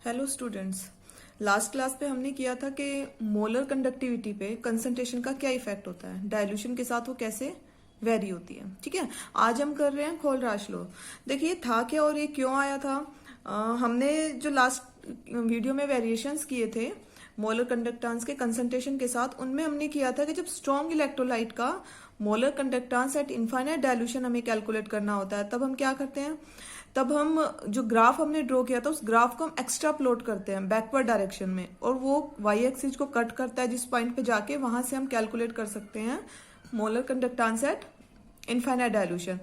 Hello students. Last class पे हमने किया था कि मोलर कंडक्टिविटी पे कंसंट्रेशन का क्या इफेक्ट होता है, डाइल्यूशन के साथ वो कैसे वेरी होती है। ठीक है, आज हम कर रहे हैं खोलराश लॉ। देखिए था क्या और ये क्यों आया था। हमने जो लास्ट वीडियो में वेरिएशंस किए थे मोलर कंडक्टेंस के कंसंट्रेशन के साथ, उनमें हमने किया था कि जब स्ट्रॉन्ग इलेक्ट्रोलाइट का molar conductance at infinite dilution हमें कैलकुलेट करना होता है, तब हम क्या करते हैं, तब हम जो ग्राफ हमने ड्रॉ किया था उस ग्राफ को हम एक्स्ट्रा प्लॉट करते हैं बैकवर्ड डायरेक्शन में, और वो वाई एक्सिस को कट करता है जिस पॉइंट पे जाके, वहां से हम कैलकुलेट कर सकते हैं molar conductance at infinite dilution.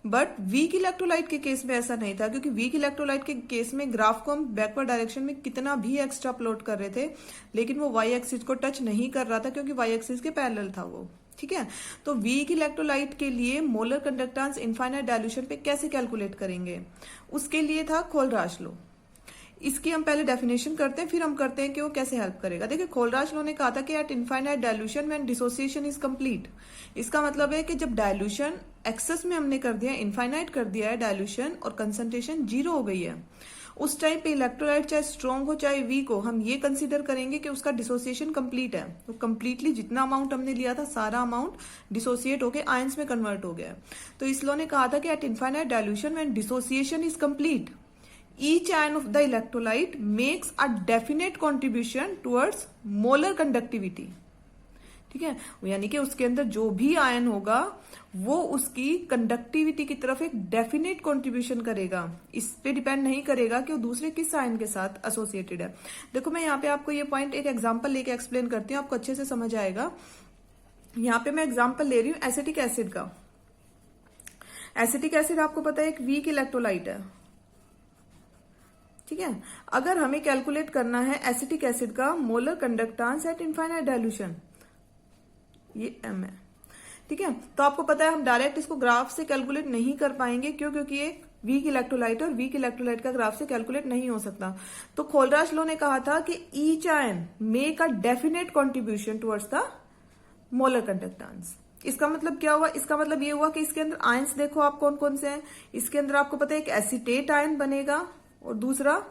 But weak electrolyte के केस में ऐसा नहीं था, क्योंकि वीक इलेक्ट्रोलाइट के केस में ग्राफ को हम बैकवर्ड डायरेक्शन में कितना भी एक्स्ट्रा प्लॉट कर रहे थे, लेकिन वो वाई एक्सिस को टच नहीं कर रहा था, क्योंकि वाई एक्सिस के पैरेलल था वो। ठीक है, तो वीक इलेक्ट्रोलाइट के लिए मोलर कंडक्टेंस इनफाइनाइट डाइल्यूशन पे कैसे कैलकुलेट करेंगे, उसके लिए था खोलराश लॉ। इसकी हम पहले डेफिनेशन करते हैं, फिर हम करते हैं कि वो कैसे हेल्प करेगा। देखिए खोलराश लॉ ने कहा था कि eight infinite dilution when dissociation is complete. इसका मतलब है कि जब डाइल्यूशन एक्सेस में हमने कर दिया, इनफाइनाइट कर दिया है डाइल्यूशन, और कंसंट्रेशन 0 हो गई है, उस टाइम पे इलेक्ट्रोलाइट चाहे स्ट्रॉन्ग हो चाहे वीक हो, हम ये कंसीडर करेंगे कि उसका डिसोसिएशन कंप्लीट है। तो कंप्लीटली जितना अमाउंट हमने लिया था सारा अमाउंट डिसोसिएट होकर आयंस में कन्वर्ट हो गया। तो इस लॉ ने कहा था कि eight infinite dilution when dissociation is complete, each ion of the electrolyte makes a definite contribution towards molar conductivity। ठीक है, यानी कि उसके अंदर जो भी आयन होगा वो उसकी कंडक्टिविटी की तरफ एक डेफिनेट कंट्रीब्यूशन करेगा। इस पे डिपेंड नहीं करेगा कि वो दूसरे किस आयन के साथ एसोसिएटेड है। देखो मैं यहाँ पे आपको ये पॉइंट एक एग्जांपल लेके एक्सप्लेन करती हूँ, आपको अच्छे से समझ आएगा। यहाँ पे मैं एग्जांपल ले रही हूँ एसिटिक एसिड का। एसिटिक एसिड आपको पता है एक वीक इलेक्ट्रोलाइट है। ठीक है, अगर हमें कैलकुलेट करना है एसिटिक एसिड का molar conductance at infinite dilution, ये m है। ठीक है, तो आपको पता है हम डायरेक्ट इसको ग्राफ से कैलकुलेट नहीं कर पाएंगे, क्यों? क्योंकि एक वीक इलेक्ट्रोलाइट है और वीक इलेक्ट्रोलाइट का ग्राफ से कैलकुलेट नहीं हो सकता। तो खोलराश लॉ ने कहा था कि each ion make a definite contribution towards the molar conductance. इसका मतलब क्या हुआ? इसका मतलब ये हुआ कि इसके अंदर आयंस देखो आप कौन कौन से हैं। इसके अंदर आपको पता है एक एसीटेट आयन बनेगा और दूसरा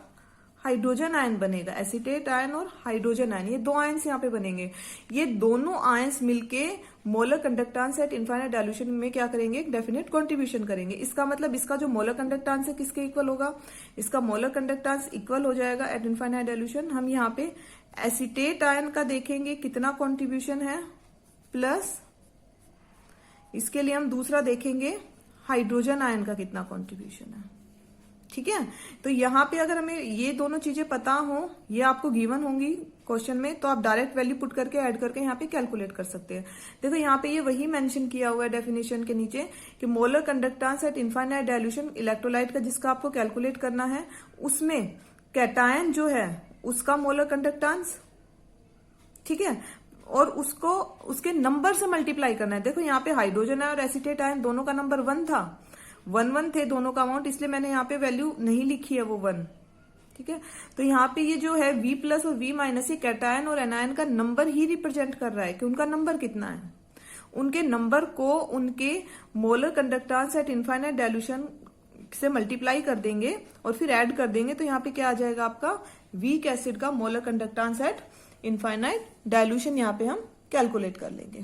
हाइड्रोजन आयन बनेगा। एसीटेट आयन और हाइड्रोजन आयन, ये दो आयंस यहाँ पे बनेंगे। ये दोनों आयंस मिलके molar conductance at infinite dilution में क्या करेंगे? एक डेफिनेट कंट्रीब्यूशन करेंगे। इसका मतलब इसका जो मोलर कंडक्टेंस है किसके इक्वल होगा? इसका मोलर कंडक्टेंस इक्वल हो जाएगा एट इनफाइनाइट डाइल्यूशन। हम यहाँ पे एसीटेट आयन का देखेंगे कितना कंट्रीब्यूशन है, प्लस इसके लिए हम दूसरा देखेंगे हाइड्रोजन आयन का कितना कंट्रीब्यूशन है। ठीक है, तो यहाँ पे अगर हमें ये दोनों चीजें पता हो, ये आपको गिवन होंगी क्वेश्चन में, तो आप डायरेक्ट वैल्यू पुट करके ऐड करके यहाँ पे कैलकुलेट कर सकते हैं। देखो यहाँ पे ये वही मेंशन किया हुआ है डेफिनेशन के नीचे कि molar conductance at infinite dilution electrolyte का जिसका आपको कैलकुलेट करना है, उसमें कैटायन जो है उसका मोलर कंडक्टेंस, ठीक है, और उसको उसके नंबर से मल्टीप्लाई करना है। देखो यहाँ पे हाइड्रोजन आयन और एसीटेट आयन दोनों का नंबर 1 था, 1 थे दोनों का अमाउंट, इसलिए मैंने यहाँ पे वैल्यू नहीं लिखी है वो 1। ठीक है, तो यहाँ पे ये जो है V प्लस और V माइनस, ये कैटायन और एनायन का नंबर ही रिप्रेजेंट कर रहा है कि उनका नंबर कितना है। उनके नंबर को उनके molar conductance at infinite dilution से मल्टीप्लाई कर देंगे और फिर ऐड कर देंगे, तो यहाँ पे क्या आ जाएगा आपका वीक एसिड का molar conductance at infinite dilution यहाँ पे हम कैलकुलेट कर लेंगे।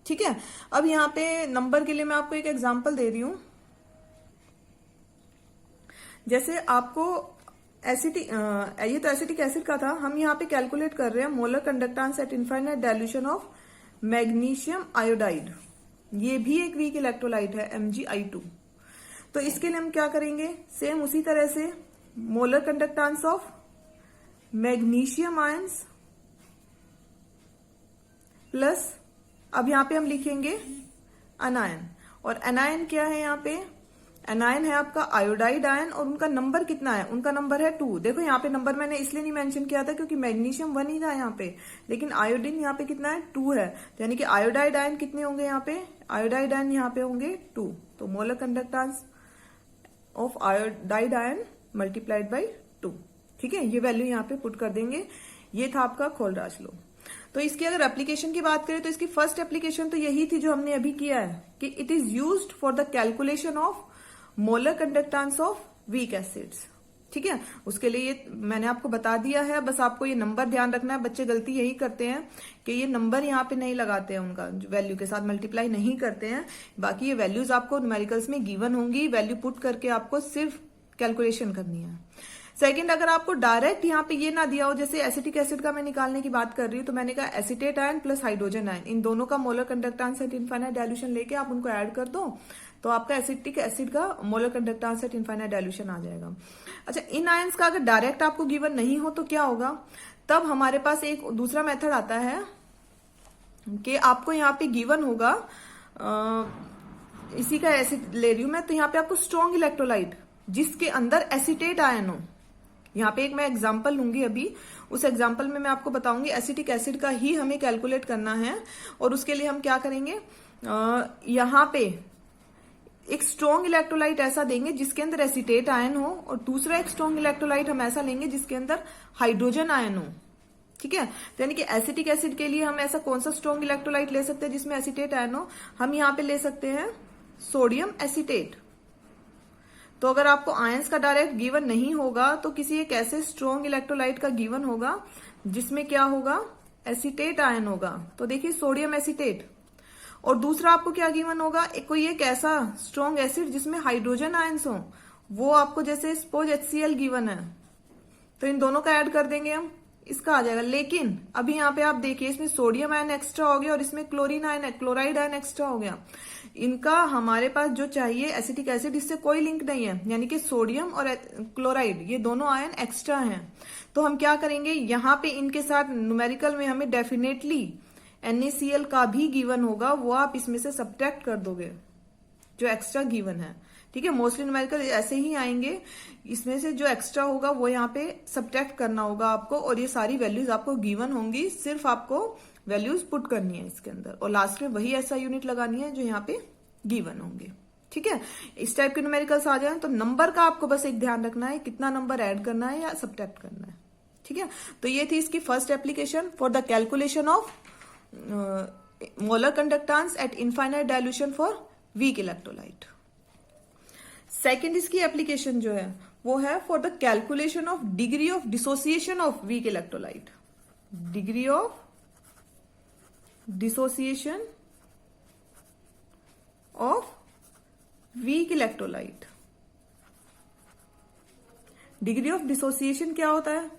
ठीक है, अब यहाँ पे नंबर के लिए मैं आपको एक एग्जांपल दे रही हूं। जैसे आपको ये तो एसिटिक एसिड का था, हम यहाँ पे कैलकुलेट कर रहे हैं molar conductance at infinite dilution of magnesium iodide. ये भी एक वीक इलेक्ट्रोलाइट है MgI2। तो इसके लिए हम क्या करेंगे? सेम उसी तरह से molar conductance of magnesium ions plus, अब यहाँ पे हम लिखेंगे अनायन। और अनायन क्या है? यहाँ पे एनायन है आपका आयोडाइड आयन, और उनका नंबर कितना है? उनका नंबर है 2। देखो यहाँ पे नंबर मैंने इसलिए नहीं मेंशन किया था क्योंकि मैग्नीशियम 1 ही था यहाँ पे, लेकिन आयोडीन यहाँ पे कितना है? 2 है। तो यानी कि आयोडाइड आयन कितने होंगे यहाँ पे? आयोडाइड आयन यहाँ पे होंगे 2। तो molar conductance of iodide ion multiplied by 2। ठीक है, ये वैल्यू यहाँ पे पुट कर देंगे। ये था आपका खोलराश लॉ। तो इसकी अगर एप्लीकेशन की बात करें तो इसकी फर्स्ट एप्लीकेशन तो यही थी जो हमने अभी किया है कि it is used for the calculation of molar conductance of weak acids. ठीक है, उसके लिए ये मैंने आपको बता दिया है, बस आपको ये नंबर ध्यान रखना है। बच्चे गलती यही करते हैं कि ये नंबर यहाँ पे नहीं लगाते हैं, उनका वैल्यू के साथ मल्टीप्लाई नहीं करते हैं। बाकी ये वैल्यूज आपको न्यूमेरिकल्स में गिवन होंगी, वैल्यू पुट करके आपको सिर्फ कैलकुलेशन करनी है। सेकंड, अगर आपको डायरेक्ट यहाँ पे ये ना दिया हो, जैसे एसिटिक एसिड का मैं निकालने की बात कर रही हूँ, तो मैंने कहा acetate ion plus hydrogen ion, इन दोनों का molar conductance at infinite dilution लेके आप उनको ऐड कर दो, तो आपका एसिटिक एसिड का molar conductance at infinite dilution आ जाएगा। अच्छा, इन आयंस का अगर डायरेक्ट आपको गिवन नहीं हो तो क्या होगा, तब हमारे पास एक दूसरा मेथड आता है कि आपको यहाँ पे गिवन होगा, इसी का एसिड ले रही हूं मैं, तो यहाँ पे आपको स्ट्रॉन्ग इलेक्ट्रोलाइट जिसके अंदर एसिटेट आयन हो। यहाँ पे एक मैं एग्जांपल लूंगी अभी, उस एग्जांपल में मैं आपको बताऊंगी एसिटिक एसिड का ही हमें कैलकुलेट करना है। और उसके लिए हम क्या करेंगे, यहाँ पे एक स्ट्रॉन्ग इलेक्ट्रोलाइट ऐसा देंगे जिसके अंदर एसिटेट आयन हो, और दूसरा एक स्ट्रॉन्ग इलेक्ट्रोलाइट हम ऐसा लेंगे जिसके अंदर हाइड्रोजन आयन हो। ठीक है, तो यानी कि एसिटिक एसिड के लिए हम ऐसा कौन सा स्ट्रॉन्ग इलेक्ट्रोलाइट ले सकते हैं जिसमें एसिटेट आयन हो, हम यहाँ पे ले सकते हैं सोडियम एसिटेट। तो अगर आपको आयंस का डायरेक्ट गिवन नहीं होगा तो किसी एक ऐसे स्ट्रॉन्ग इलेक्ट्रोलाइट का गिवन होगा जिसमें क्या होगा, एसिटेट आयन होगा। तो देखिए सोडियम एसिटेट। और दूसरा आपको क्या गिवन होगा, कोई एक ऐसा स्ट्रॉन्ग एसिड जिसमें हाइड्रोजन आयंस हो, वो आपको जैसे सपोज HCl गिवन है, तो इन दोनों का ऐड कर देंगे हम, इसका आ जाएगा। लेकिन अभी यहाँ पे आप देखिए इसमें सोडियम आयन एक्स्ट्रा हो गया और इसमें chlorine ion, chloride ion extra हो गया। इनका हमारे पास जो चाहिए एसिटिक एसिड, इससे कोई लिंक नहीं है, यानी कि सोडियम और क्लोराइड ये दोनों आयन एक्स्ट्रा हैं। तो हम क्या करेंगे, यहाँ पे इनके साथ न्यूमेरिकल में हमें डेफिनेटली NaCl का भी गिवन होगा, वो आप इसमें से सब्ट्रैक्ट कर दोगे जो एक्स्ट्रा गिवन है। ठीक है, मोस्टली न्यूमेरिकल ऐसे ही आएंगे, इसमें से जो एक्स्ट्रा होगा वो यहाँ पे सब्ट्रैक्ट करना होगा आपको, और ये सारी वैल्यूज आपको गिवन होंगी, सिर्फ आपको वैल्यूज पुट करनी है इसके अंदर, और लास्ट में वही ऐसा यूनिट लगानी है जो यहाँ पे गिवन होंगे। ठीक है, इस टाइप के न्यूमेरिकल्स आ जाए तो नंबर का आपको बस एक ध्यान रखना है, कितना नंबर ऐड करना है या सब्ट्रैक्ट करना है। ठीक है, तो ये थी इसकी first application for the calculation of molar conductance at infinite dilution for weak electrolyte. Second इसकी एप्लीकेशन जो है वो है for the calculation of degree of dissociation of weak electrolyte. Degree of dissociation of weak electrolyte. Degree of dissociation क्या होता है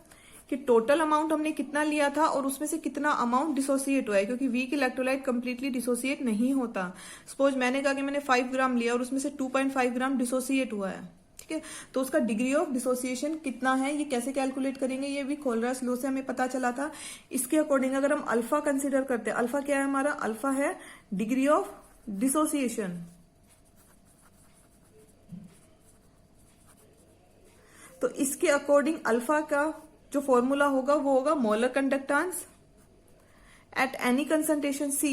कि total amount हमने कितना लिया था और उसमें से कितना अमाउंट डिसोसिएट हुआ है, क्योंकि वीक इलेक्ट्रोलाइट कंप्लीटली डिसोसिएट नहीं होता। सपोज मैंने कहा कि मैंने 5 ग्राम लिया और उसमें से 2.5 ग्राम डिसोसिएट हुआ है। ठीक है, तो उसका डिग्री ऑफ डिसोसिएशन कितना है, ये कैसे कैलकुलेट करेंगे, ये भी खोलरस लॉ से हमें पता चला था। इसके अकॉर्डिंग अगर हम अल्फा कंसिडर करते हैं, अल्फा क्या है हमारा, अल्फा है डिग्री ऑफ डिसोसिएशन। तो इसके अकॉर्डिंग अल्फा का जो फॉर्मूला होगा वो होगा molar conductance at any concentration C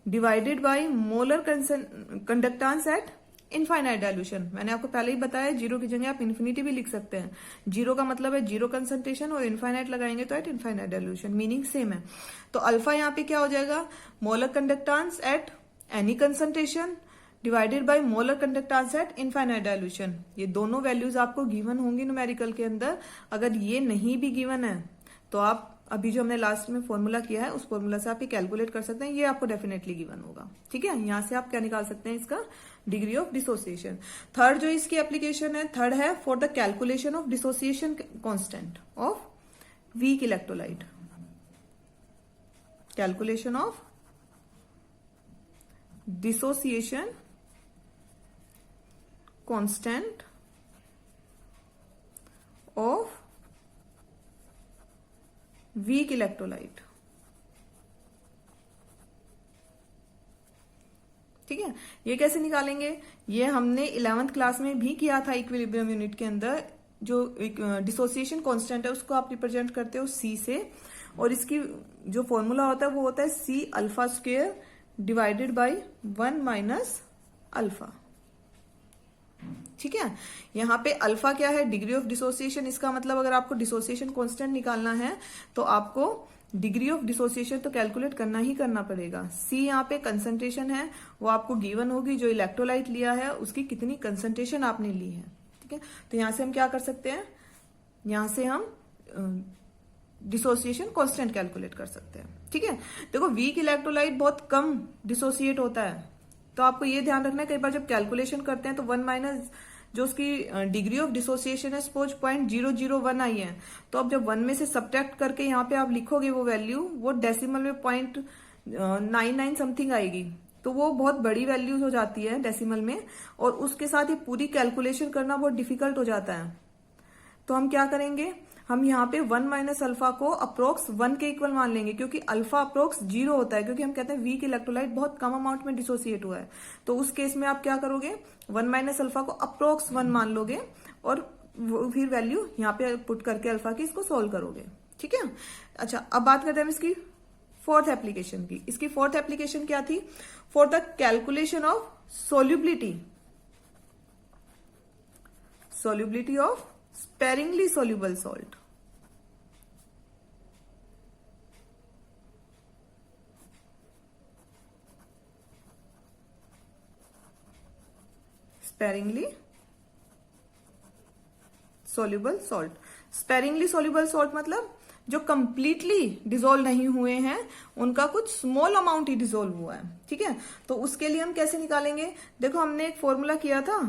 divided by molar conductance at infinite dilution. मैंने आपको पहले ही बताया, जीरो की जगह आप इन्फिनिटी भी लिख सकते हैं। जीरो का मतलब है जीरो कंसंट्रेशन और इनफाइनाइट लगाएंगे तो eight infinite dilution, meaning same है। तो अल्फा यहाँ पे क्या हो जाएगा, molar conductance at any concentration divided by molar conductance at infinite dilution. ये दोनों वैल्यूज आपको गिवन होंगी न्यूमेरिकल के अंदर। अगर ये नहीं भी गिवन है तो आप अभी जो हमने लास्ट में फॉर्मूला किया है उस फॉर्मूला से आप ये कैलकुलेट कर सकते हैं, ये आपको डेफिनेटली गिवन होगा। ठीक है, यहां से आप क्या निकाल सकते हैं, इसका डिग्री ऑफ डिसोसिएशन। थर्ड जो इसकी एप्लीकेशन है, थर्ड है for the calculation of dissociation constant of weak electrolyte. Calculation of dissociation constant of weak electrolyte. ठीक है, ये कैसे निकालेंगे, ये हमने 11th क्लास में भी किया था इक्विलिब्रियम यूनिट के अंदर। जो डिसोसिएशन कांस्टेंट है उसको आप रिप्रेजेंट करते हो C से, और इसकी जो फॉर्मूला होता है वो होता है C alpha square divided by 1 minus alpha. ठीक है, यहां पे अल्फा क्या है, डिग्री ऑफ डिसोसिएशन। इसका मतलब अगर आपको डिसोसिएशन कांस्टेंट निकालना है तो आपको डिग्री ऑफ डिसोसिएशन तो कैलकुलेट करना ही करना पड़ेगा। C यहाँ पे कंसंट्रेशन है, वो आपको गिवन होगी, जो इलेक्ट्रोलाइट लिया है उसकी कितनी कंसंट्रेशन आपने ली है। ठीक है, तो यहां से हम क्या कर सकते हैं, यहां से हम डिसोसिएशन कांस्टेंट कैलकुलेट कर सकते हैं। ठीक है, देखो वीक इलेक्ट्रोलाइट बहुत कम डिसोसिएट होता है, तो आपको ये ध्यान रखना है कई बार जब कैलकुलेशन करते हैं तो 1 माइनस जो उसकी डिग्री ऑफ डिसोसिएशन है सपोज 0.001 आई है, तो अब जब 1 में से सब्ट्रैक्ट करके यहाँ पे आप लिखोगे वो वैल्यू, वो डेसिमल में 0.99 समथिंग आएगी, तो वो बहुत बड़ी वैल्यूज हो जाती है डेसिमल में, और उसके साथ ही पूरी कैलकुलेशन करना बहुत डिफिकल्ट हो जाता है। तो हम क्या करेंगे, हम यहाँ पे 1 माइनस अल्फा को अप्रोक्स 1 के इक्वल मान लेंगे, क्योंकि अल्फा अप्रोक्स 0 होता है, क्योंकि हम कहते हैं वीक इलेक्ट्रोलाइट बहुत कम अमाउंट में डिसोसिएट हुआ है। तो उस केस में आप क्या करोगे, 1 माइनस अल्फा को अप्रोक्स 1 मान लोगे और फिर वैल्यू यहाँ पे पुट करके अल्फा की इसको सोल्व करोगे। ठीक है, अच्छा अब बात करते हैं इसकी फोर्थ एप्लीकेशन की। इसकी फोर्थ एप्लीकेशन क्या थी, for the calculation of solubility of sparingly soluble salt। sparingly soluble salt, sparingly soluble salt मतलब जो कंप्लीटली डिजोल्व नहीं हुए हैं, उनका कुछ स्मॉल अमाउंट ही डिजोल्व हुआ है। ठीक है, तो उसके लिए हम कैसे निकालेंगे, देखो हमने एक फॉर्मूला किया था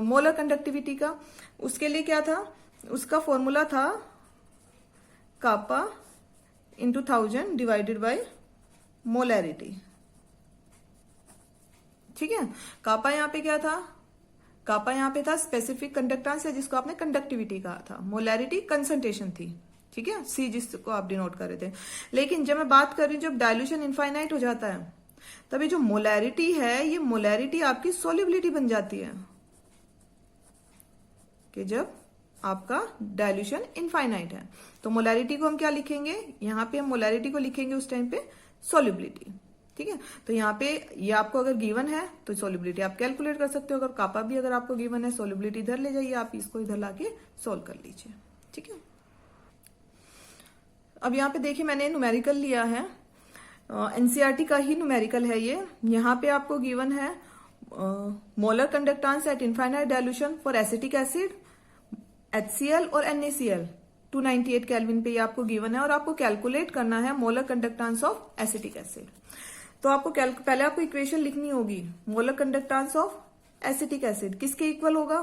मोलर कंडक्टिविटी का, उसके लिए क्या था, उसका फॉर्मूला था kappa into 1000 divided by molarity. ठीक है, कापा यहाँ पे क्या था, कापा यहाँ पे था स्पेसिफिक कंडक्टेंस है जिसको आपने कंडक्टिविटी कहा था, मोलैरिटी कंसंट्रेशन थी। ठीक है, सी जिसको आप डिनोट कर रहे थे। लेकिन जब मैं बात कर रही हूं जब डायल्यूशन इनफाइनाइट हो जाता है, तभी जो मोलैरिटी है, ये मोलैरिटी आपकी सोल्युबिलिटी बन जाती है, कि जब आपका डायल्यूशन इनफाइनाइट है तो मोलैरिटी को हम क्या लिखेंगे, यहां पे हम मोलैरिटी को लिखेंगे उस टाइम पे सोल्युबिलिटी। ठीक है, तो यहाँ पे ये आपको अगर गिवन है तो सोल्युबिलिटी आप कैलकुलेट कर सकते हो, अगर कापा भी अगर आपको गिवन है, सोल्युबिलिटी इधर ले जाइए, आप इसको इधर लाके सोल्व कर लीजिए। ठीक है, अब यहाँ पे देखिए मैंने न्यूमेरिकल लिया है, एनसीईआरटी का ही न्यूमेरिकल है ये। यहाँ पे आपको गिवन है molar conductance at infinite dilution for acetic acid, HCl और NaCl 298 केल्विन पे ये आपको गिवन है, और आपको कैलकुलेट करना है molar conductance of acetic acid. तो आपको पहले आपको इक्वेशन लिखनी होगी, molar conductance of acetic acid किसके इक्वल होगा,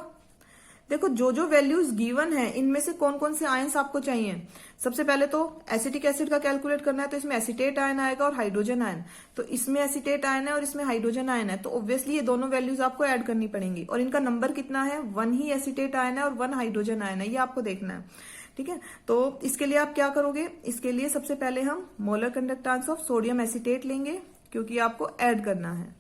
देखो जो जो वैल्यूज गिवन है इनमें से कौन कौन से आयंस आपको चाहिए। सबसे पहले तो एसिटिक एसिड का कैलकुलेट करना है, तो इसमें एसिटेट आयन आएगा और हाइड्रोजन आयन, तो इसमें एसिटेट आयन है और इसमें हाइड्रोजन आयन है, तो ऑब्वियसली ये दोनों वैल्यूज आपको ऐड करनी पड़ेंगी, और इनका नंबर कितना है, 1 ही एसिटेट आयन है और 1 हाइड्रोजन आयन है, ये आपको देखना है। ठीक है, तो इसके लिए आप क्या करोगे, इसके लिए सबसे पहले हम molar conductance of sodium acetate लेंगे, क्योंकि आपको ऐड करना है,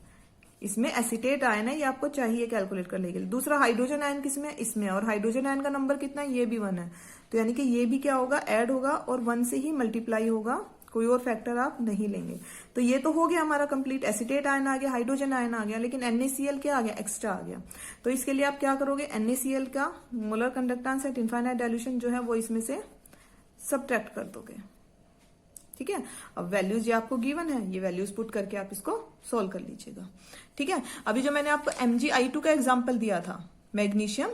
इसमें एसिटेट आयन है, ये आपको चाहिए कैलकुलेट करने के लिए। दूसरा हाइड्रोजन आयन किसमें, इसमें, और हाइड्रोजन आयन का नंबर कितना है, ये भी 1 है, तो यानी कि ये भी क्या होगा, ऐड होगा और 1 से ही मल्टीप्लाई होगा, कोई और फैक्टर आप नहीं लेंगे। तो ये तो हो गया हमारा कंप्लीट, एसिटेट आयन आ गया, हाइड्रोजन आयन आ गया, लेकिन NaCl क्या आ गया, एक्स्ट्रा आ गया। तो इसके लिए आप क्या करोगे, NaCl का molar conductance at infinite dilution जो है वो इसमें से सब्ट्रैक्ट कर दोगे। ठीक है, अब वैल्यूज ये आपको गिवन है, ये वैल्यूज पुट करके आप इसको सोल्व कर लीजिएगा। ठीक है, अभी जो मैंने आपको MgI2 का एग्जांपल दिया था मैग्नीशियम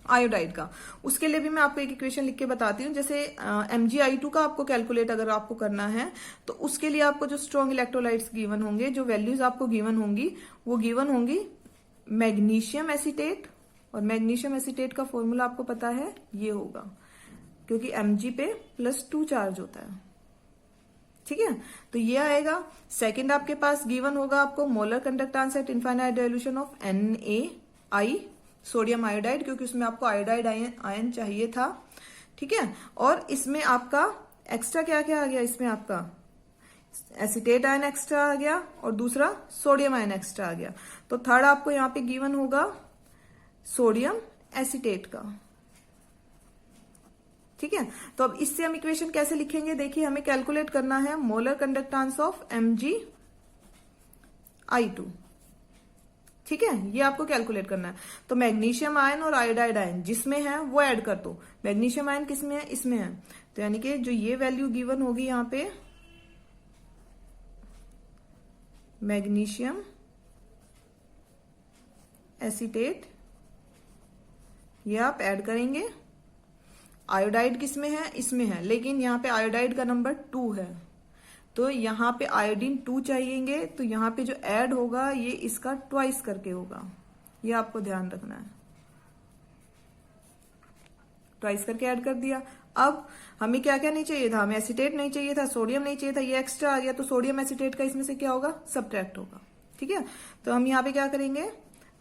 आयोडाइड का, उसके लिए भी मैं आपको एक इक्वेशन लिख के बताती हूँ। जैसे MgI2 का आपको कैलकुलेट अगर आपको करना है, तो उसके लिए आपको जो स्ट्रॉन्ग इलेक्ट्रोलाइट्स गिवन होंगे, जो वैल्यूज आपको गिवन होंगी, वो गिवन होंगी मैग्नीशियम एसिटेट, और मैग्नीशियम एसिटेट का फॉर्मूला आपको पता है ये होगा, क्योंकि Mg पे +2 चार्ज होता है। ठीक है, तो ये आएगा। सेकंड आपके पास गिवन होगा आपको molar conductance at infinite dilution of NaI sodium iodide, क्योंकि उसमें आपको आयोडाइड आयन चाहिए था। ठीक है, और इसमें आपका एक्स्ट्रा क्या क्या आ गया, इसमें आपका एसिटेट आयन एक्स्ट्रा आ गया और दूसरा सोडियम आयन एक्स्ट्रा आ गया। तो थर्ड आपको यहाँ पे गिवन होगा सोडियम एसिटेट का। ठीक है, तो अब इससे हम इक्वेशन कैसे लिखेंगे, देखिए हमें कैलकुलेट करना है मोलर कंडक्टेंस ऑफ MgI2। ठीक है, ये आपको कैलकुलेट करना है। तो मैग्नीशियम आयन और आयोडाइड आयन जिसमें है वो ऐड कर दो। मैग्नीशियम आयन किसमें है, इसमें है, तो यानी कि जो ये वैल्यू गिवन होगी यहां पे मैग्नीशियम एसिटेट ये आप ऐड करेंगे। आयोडाइड किस में है, इसमें है, लेकिन यहाँ पे आयोडाइड का नंबर 2 है, तो यहाँ पे आयोडीन 2 चाहिएंगे, तो यहाँ पे जो ऐड होगा ये इसका ट्वाइस करके होगा, ये आपको ध्यान रखना है। ट्वाइस करके ऐड कर दिया। अब हमें क्या क्या नहीं चाहिए था, हमें एसीटेट नहीं चाहिए था, सोडियम नहीं चाहिए था, ये एक्स्ट्रा आ गया, तो सोडियम एसीटेट का इसमें से क्या होगा, सब्ट्रैक्ट होगा। ठीक है, तो हम यहाँ पे क्या करेंगे,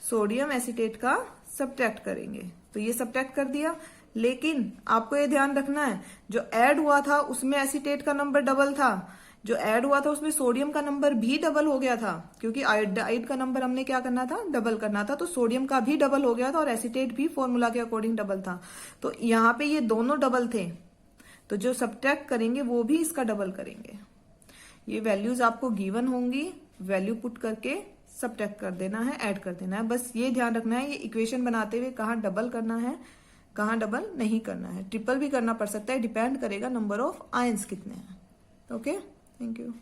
सोडियम एसीटेट का सब्ट्रैक्ट करेंगे, तो ये सब्ट्रैक्ट कर दिया। लेकिन आपको ये ध्यान रखना है, जो ऐड हुआ था उसमें एसीटेट का नंबर डबल था, जो ऐड हुआ था उसमें सोडियम का नंबर भी डबल हो गया था, क्योंकि आयोडाइड का नंबर हमने क्या करना था, डबल करना था, तो सोडियम का भी डबल हो गया था और एसीटेट भी फॉर्मूला के अकॉर्डिंग डबल था। तो यहाँ पे ये दोनों डबल थे, तो जो सब्ट्रैक्ट करेंगे वो भी इसका डबल करेंगे। ये वैल्यूज आपको गिवन होंगी, वैल्यू पुट करके सब्ट्रैक्ट कर देना है, ऐड कर देना है। बस ये ध्यान रखना है, ये इक्वेशन बनाते हुए कहाँ डबल करना है, कहाँ डबल नहीं करना है। ट्रिपल भी करना पड़ सकता है, डिपेंड करेगा नंबर ऑफ आयंस कितने हैं। Okay, thank you.